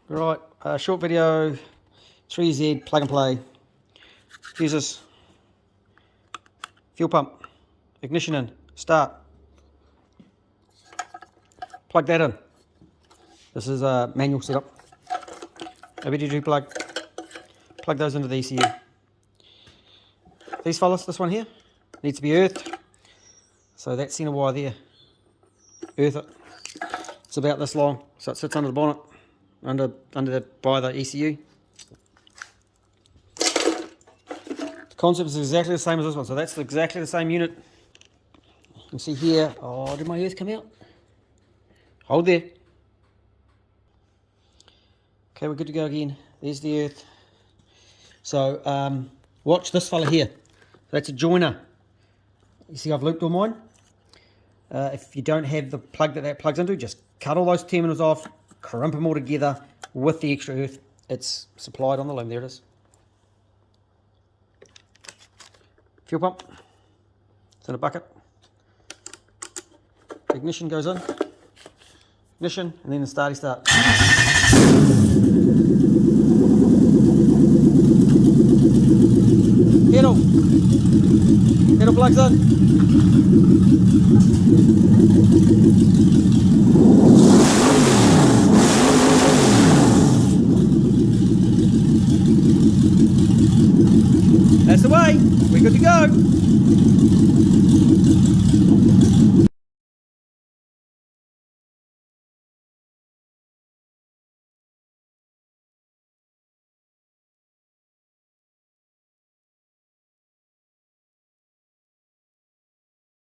Right, short video, 3Z, plug and play. Fuses, fuel pump, ignition in, start. Plug that in. This is a manual setup. OBD2 plug. Plug those into the ECU. These fellas, this one here, needs to be earthed. So that centre wire there, earth it. It's about this long, so it sits under the bonnet, by the ECU. The concept is exactly the same as this one, so that's exactly the same unit. You can see here, oh, did my earth come out? Hold there. Okay, we're good to go again. There's the earth. So watch this fella here. That's a joiner. You see I've looped all mine. If you don't have the plug that plugs into, just cut all those terminals off, crimp them all together with the extra earth. It's supplied on the loom. There it is. Fuel pump. It's in a bucket. Ignition goes in. Ignition, and then the starty start. Pedal plugs in.